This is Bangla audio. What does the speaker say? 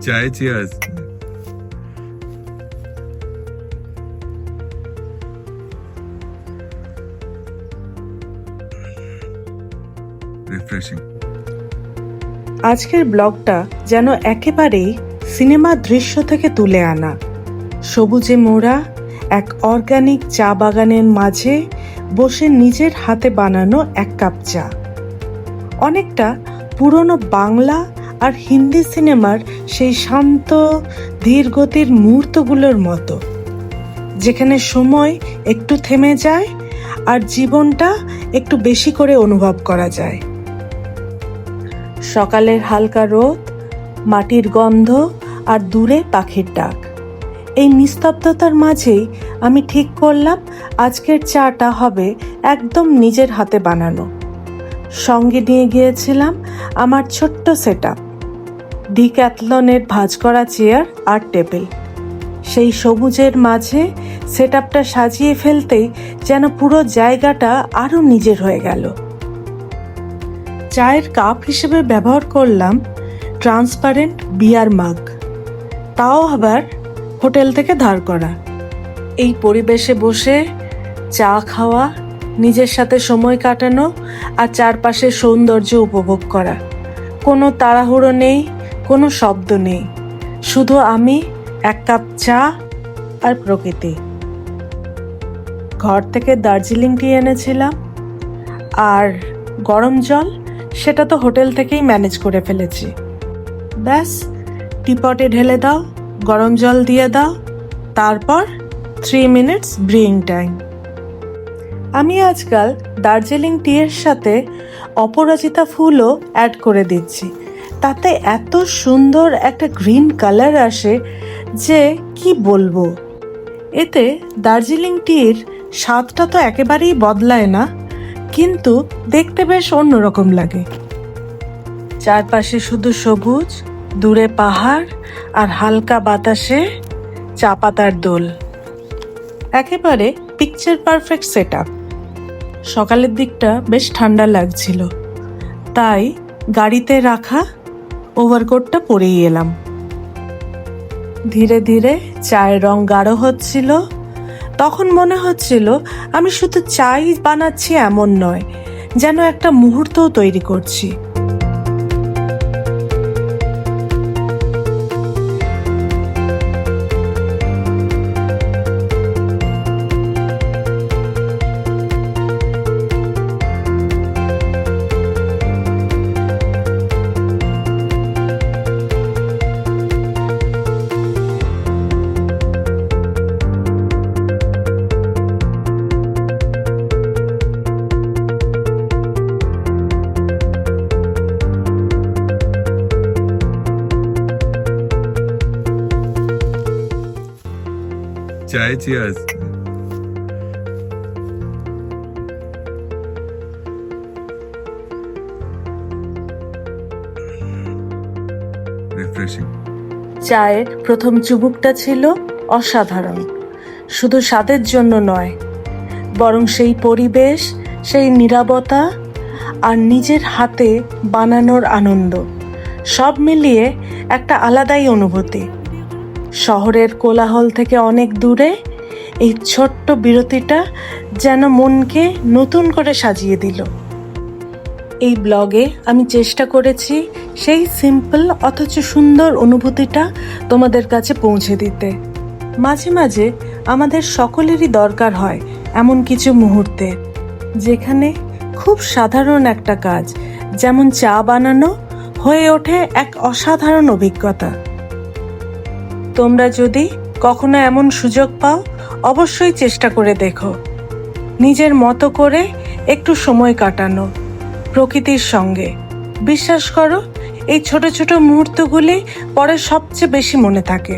चाय चियर्स। রিফ্রেশিং। আজকের ব্লগটা যেন একেবারেই সিনেমার দৃশ্য থেকে তুলে আনা। সবুজে মোড়া এক অর্গানিক চা বাগানের মাঝে বসে নিজের হাতে বানানো এক কাপ চা। অনেকটা পুরনো বাংলা আর হিন্দি সিনেমার সেই শান্ত ধীর গতির মুহূর্তগুলোর মতো, যেখানে সময় একটু থেমে যায় আর জীবনটা একটু বেশি করে অনুভব করা যায়। সকালের হালকা রোদ, মাটির গন্ধ আর দূরে পাখির ডাক, এই নিস্তব্ধতার মাঝেই আমি ঠিক করলাম আজকের চাটা হবে একদম নিজের হাতে বানানো। সঙ্গে নিয়ে গিয়েছিলাম আমার ছোট্ট সেটআপ, ডিক্যাথলনের ভাঁজ করা চেয়ার আর টেবিল। সেই সবুজের মাঝে সেটআপটা সাজিয়ে ফেলতেই যেন পুরো জায়গাটা আরও নিজের হয়ে গেল। চায়ের কাপ হিসেবে ব্যবহার করলাম ট্রান্সপারেন্ট বিয়ার মাগ, তাও আবার হোটেল থেকে ধার করা। এই পরিবেশে বসে চা খাওয়া, নিজের সাথে সময় কাটানো আর চারপাশের সৌন্দর্য উপভোগ করা। কোনো তাড়াহুড়ো নেই, কোনো শব্দ নেই, শুধু আমি, এক কাপ চা আর প্রকৃতি। ঘর থেকে দার্জিলিং টি এনেছিলাম, আর গরম জল সেটা তো হোটেল থেকেই ম্যানেজ করে ফেলেছি। ব্যাস, টিপটে ঢেলে দাও, গরম জল দিয়ে দাও, তারপর 3 মিনিটস ব্রিউইং টাইম। আমি আজকাল দার্জিলিং টিয়ের সাথে অপরাজিতা ফুলও অ্যাড করে দিচ্ছি, তাতে এত সুন্দর একটা গ্রিন কালার আসে যে কি বলবো। এতে দার্জিলিং টির স্বাদটা তো একেবারেই বদলায় না, কিন্তু দেখতে বেশ অন্যরকম লাগে। চারপাশে শুধু সবুজ, দূরে পাহাড় আর হালকা বাতাসে চা পাতার দোল, একেবারে পিকচার পারফেক্ট সেটআপ। সকালের দিকটা বেশ ঠান্ডা লাগছিল, তাই গাড়িতে রাখা ওভারকোটটা পরেই এলাম। ধীরে ধীরে চায়ের রং গাঢ় হচ্ছিল। তখন মনে হচ্ছিল আমি শুধু চাই বানাচ্ছি এমন নয়, যেন একটা মুহূর্তও তৈরি করছি। चाय चियर्स। রিফ্রেশিং। চায়ের প্রথম চুমুকটা ছিল অসাধারণ, শুধু স্বাদের জন্য নয়, বরং সেই পরিবেশ, সেই নীরবতা আর নিজের হাতে বানানোর আনন্দ, সব মিলিয়ে একটা আলাদাই অনুভূতি। শহরের কোলাহল থেকে অনেক দূরে এই ছোট্ট বিরতিটা যেন মনকে নতুন করে সাজিয়ে দিল। এই ব্লগে আমি চেষ্টা করেছি সেই সিম্পল অথচ সুন্দর অনুভূতিটা তোমাদের কাছে পৌঁছে দিতে। মাঝে মাঝে আমাদের সকলেরই দরকার হয় এমন কিছু মুহূর্তে, যেখানে খুব সাধারণ একটা কাজ, যেমন চা বানানো, হয়ে ওঠে এক অসাধারণ অভিজ্ঞতা। তোমরা যদি কখনো এমন সুযোগ পাও, অবশ্যই চেষ্টা করে দেখো। নিজের মতো করে একটু সময় কাটানো প্রকৃতির সঙ্গে। বিশ্বাস করো, এই ছোট ছোট মুহূর্তগুলি পরে সবচেয়ে বেশি মনে থাকে।